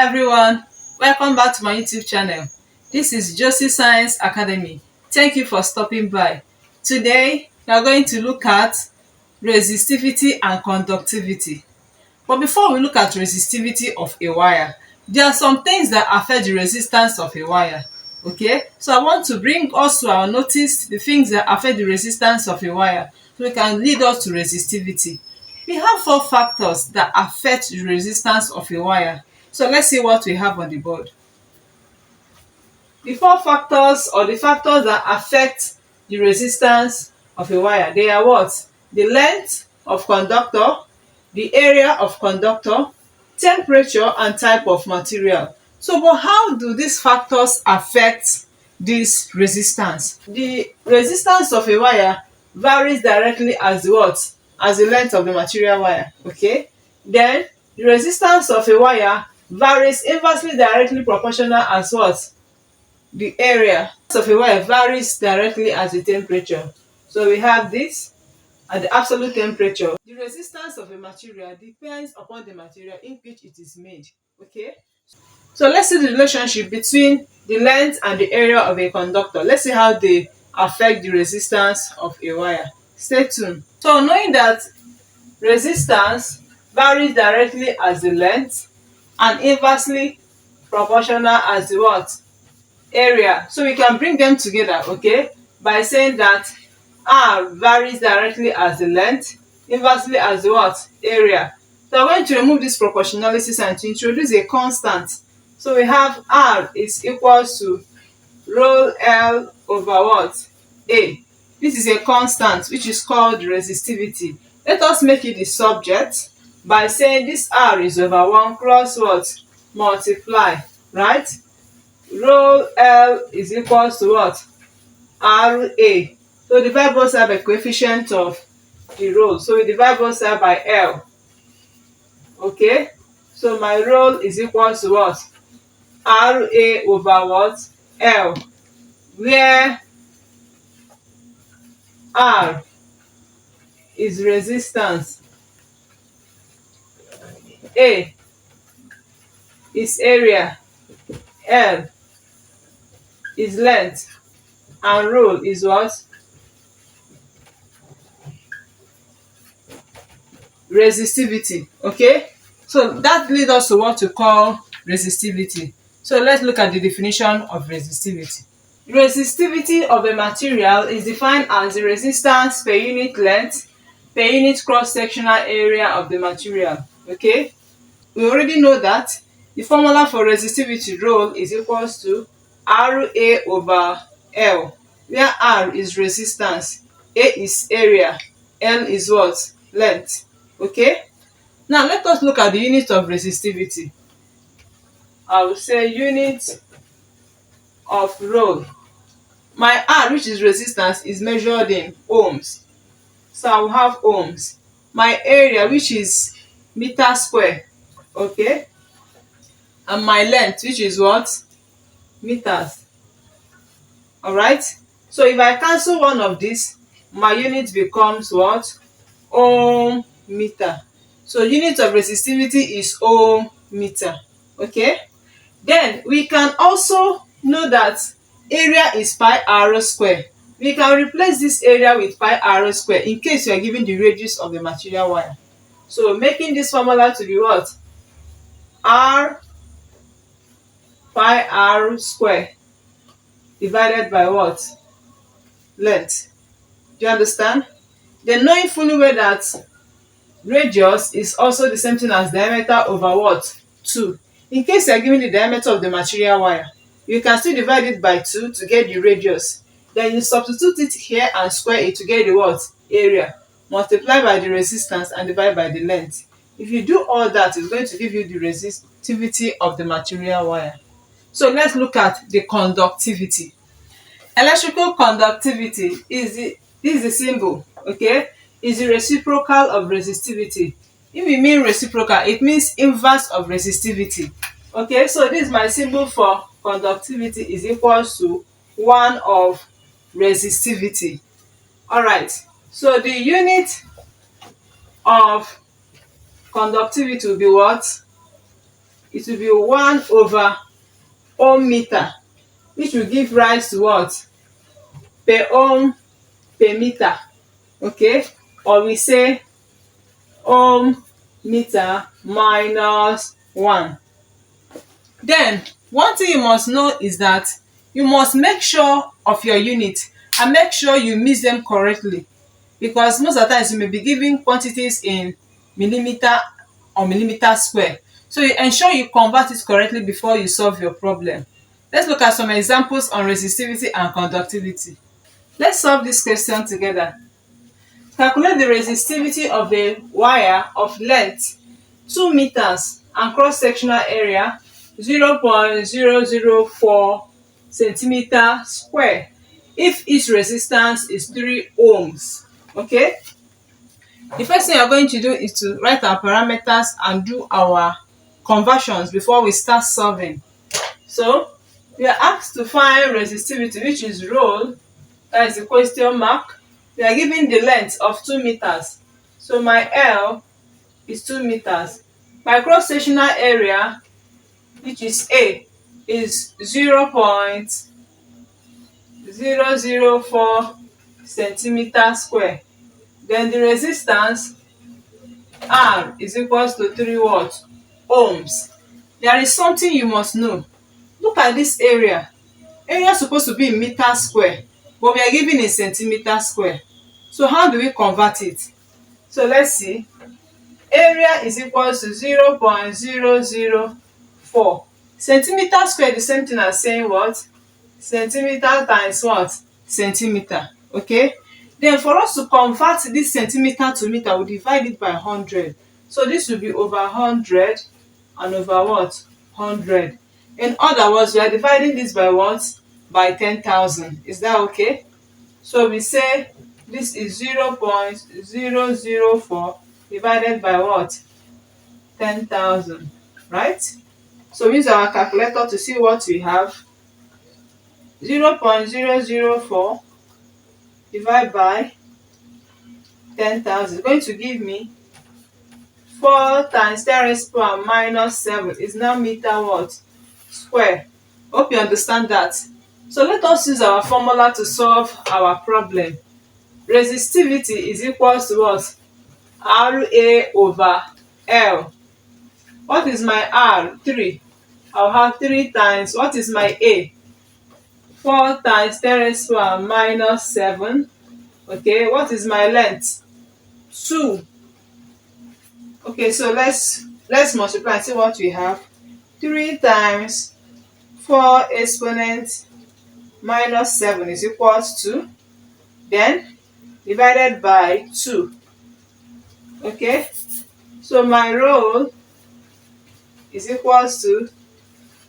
everyone, welcome back to my YouTube channel. This is Josie Science Academy. Thank you for stopping by. Today we are going to look at resistivity and conductivity. But before we look at resistivity of a wire, there are some things that affect the resistance of a wire. Okay, so I want to bring us to our notice the things that affect the resistance of a wire so it can lead us to resistivity. We have four factors that affect the resistance of a wire. So let's see what we have on the board. The four factors, or the factors that affect the resistance of a wire, they are what? The length of conductor, the area of conductor, temperature and type of material. So but how do these factors affect this resistance? The resistance of a wire varies directly as what? As the length of the material wire. Okay, then the resistance of a wire varies inversely directly proportional as what? The area of a wire varies directly as the temperature. So we have this at the absolute temperature. The resistance of a material depends upon the material in which it is made. Okay, so let's see the relationship between the length and the area of a conductor. Let's see how they affect the resistance of a wire. Stay tuned. So knowing that resistance varies directly as the length and inversely proportional as the what? Area. So we can bring them together, okay, by saying that R varies directly as the length, inversely as the what? Area. So I'm going to remove this proportionality sign to introduce a constant. So we have R is equals to rho L over what? A. This is a constant which is called resistivity. Let us make it the subject by saying this R is over 1 cross what? Multiply, right? Rho L is equals to what? RA. So divide both sides by coefficient of the rho. So we divide both sides by L. Okay? So my rho is equals to what? RA over what? L. Where R is resistance, A is area, L is length, and rho is what? Resistivity. Okay, so that leads us to what we call resistivity. So let's look at the definition of resistivity. Resistivity of a material is defined as the resistance per unit length per unit cross-sectional area of the material. Okay, we already know that the formula for resistivity rho is equals to RA over L, where R is resistance, A is area, L is what? Length. Okay, now let us look at the unit of resistivity. I will say unit of rho. My R, which is resistance, is measured in ohms, so I will have ohms. My area, which is meter square, okay, and my length, which is what? Meters. All right, so if I cancel one of these, my unit becomes what? Ohm meter. So unit of resistivity is ohm meter. Okay, then we can also know that area is pi r square. We can replace this area with pi r square in case you are given the radius of the material wire. So making this formula to be what? R pi r square divided by what? Length. Do you understand? Then knowing fully well that radius is also the same thing as diameter over what? 2. In case you are given the diameter of the material wire, you can still divide it by 2 to get the radius. Then you substitute it here and square it to get the what? Area. Multiply by the resistance and divide by the length. If you do all that, it's going to give you the resistivity of the material wire. So let's look at the conductivity. Electrical conductivity is the symbol, okay, is the reciprocal of resistivity. If we mean reciprocal, it means inverse of resistivity. Okay, so this is my symbol for conductivity is equals to 1 of resistivity. All right, so the unit of conductivity will be what? it will be 1 over ohm meter, which will give rise to what? Per ohm per meter. Okay, or we say ohm meter minus 1. Then one thing you must know is that you must make sure of your unit and make sure you mix them correctly, because most of the times you may be giving quantities in millimeter or millimeter square. So you ensure you convert it correctly before you solve your problem. Let's look at some examples on resistivity and conductivity. Let's solve this question together. Calculate the resistivity of a wire of length 2 meters and cross-sectional area 0.004 centimeter square if its resistance is 3 ohms. Okay, the first thing you're going to do is to write our parameters and do our conversions before we start solving. So we are asked to find resistivity, which is rho, that is the question mark. We are given the length of 2 meters. So my L is 2 meters. My cross-sectional area, which is A, is 0.004 centimeter square. Then the resistance R is equals to 3 what? Ohms. There is something you must know. Look at this area. Area is supposed to be in meter square, but we are given in centimeter square. So how do we convert it? So let's see. Area is equals to 0.004. Centimeter square, the same thing as saying what? Centimeter times what? Centimeter. Okay? Then for us to convert this centimeter to meter, we divide it by 100. So this will be over 100 and over what? 100. In other words, we are dividing this by what? By 10,000. Is that okay? So we say this is 0.004 divided by what? 10,000, right? So we use our calculator to see what we have. 0.004 divided by 10,000 is going to give me 4 times 10 raised to power minus 7 is now meter what? Square. Hope you understand that. So let us use our formula to solve our problem. Resistivity is equals to what? Ra over L. What is my R? 3. I'll have 3 times. What is my A? 4 times 10 raised to power minus 7. Okay, what is my length? 2. Okay, so let's multiply and see what we have. 3 times 4 exponent minus 7 is equals to, then divided by 2. Okay, so my rho is equals to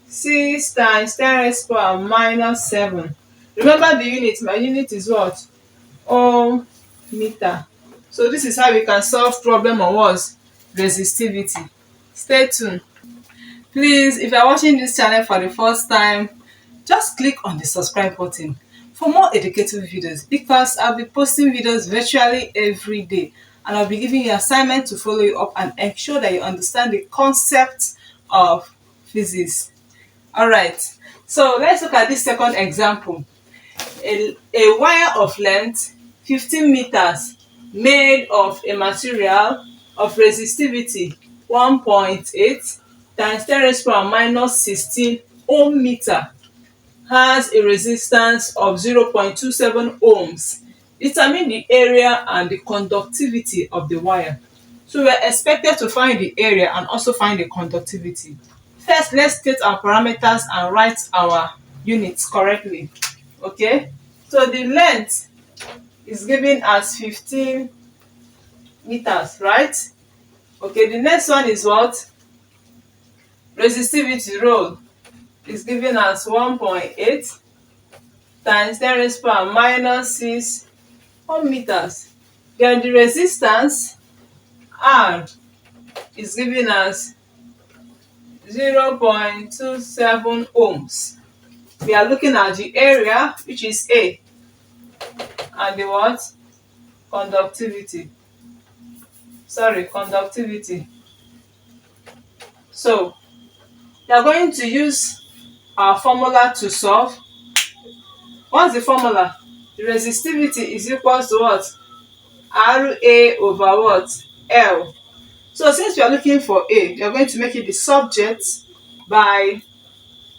6 times 10 raised to power minus 7. Remember the unit, my unit is what? Ohm meter. So this is how we can solve problem on what? Resistivity. Stay tuned. Please, if you are watching this channel for the first time, just click on the subscribe button for more educative videos, because I'll be posting videos virtually every day, and I'll be giving you assignment to follow you up and ensure that you understand the concept of physics. Alright, so let's look at this second example. A wire of length 15 meters made of a material of resistivity 1.8 times 10 raised to power minus 16 ohm meter has a resistance of 0.27 ohms. Determine the area and the conductivity of the wire. So we are expected to find the area and also find the conductivity. First, let's state our parameters and write our units correctly. Okay, so the length is given as 15 meters, right? Okay, the next one is what? Resistivity rho is given as 1.8 times 10 raised to power minus 6 ohm meters. Then the resistance R is given as 0.27 ohms. We are looking at the area, which is A, and the what? Conductivity. Conductivity. So We are going to use our formula to solve. What's the formula? The resistivity is equal to what? Ra over what? L. So since we are looking for A, we are going to make it the subject by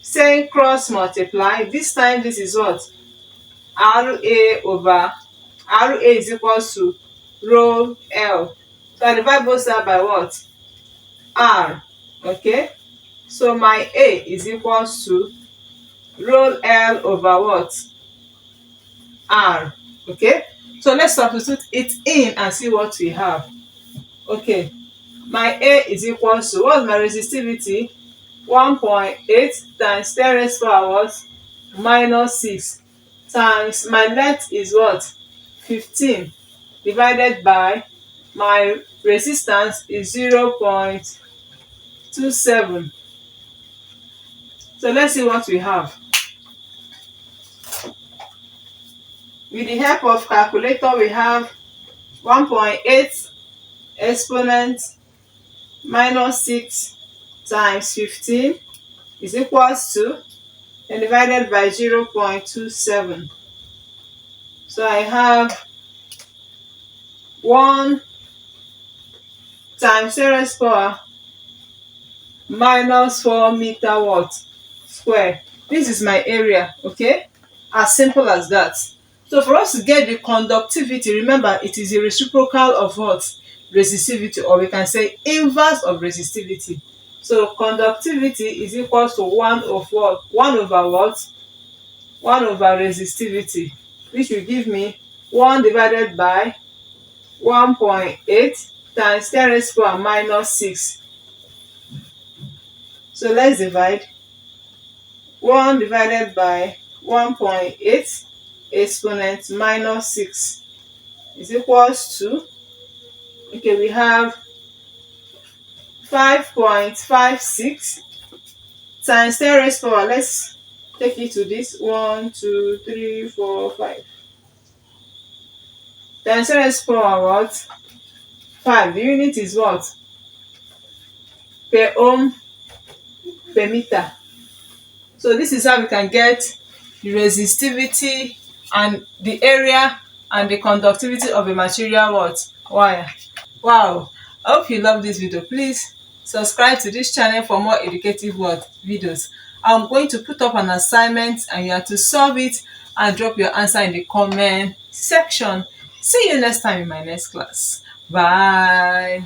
saying cross multiply. This time this is what? Ra over Ra is equal to rho L. So I divide both sides by what? R. Okay? So my A is equal to rho L over what? R. Okay? So let's substitute it in and see what we have. Okay. My A is equal to, what's my resistivity? 1.8 times 10 raised to power what? Minus 6 times my length is what? 15 divided by my resistance is 0.27. So let's see what we have. With the help of calculator, we have 1.8 exponent minus 6 times 15 is equals to, and divided by 0.27. So I have 1 times 10 raised power minus 4 meter what? Square. This is my area, okay? As simple as that. So for us to get the conductivity, remember it is a reciprocal of what? Resistivity, or we can say inverse of resistivity. So conductivity is equal to 1 of what? 1 over what? 1 over resistivity, which will give me 1 divided by 1.8 times 10 raised to power minus 6. So let's divide. 1 divided by 1.8 exponent minus 6 is equals to, okay, we have 5.56 times 10 raised to power, let's take it to this, 1, 2, 3, 4, 5. Times 10 raised to power what? 5. The unit is what? Per ohm per meter. So this is how we can get the resistivity and the area and the conductivity of a material what? Wire. Wow, I hope you love this video. Please subscribe to this channel for more educative what? Videos. I'm going to put up an assignment and you have to solve it and drop your answer in the comment section. See you next time in my next class. Bye.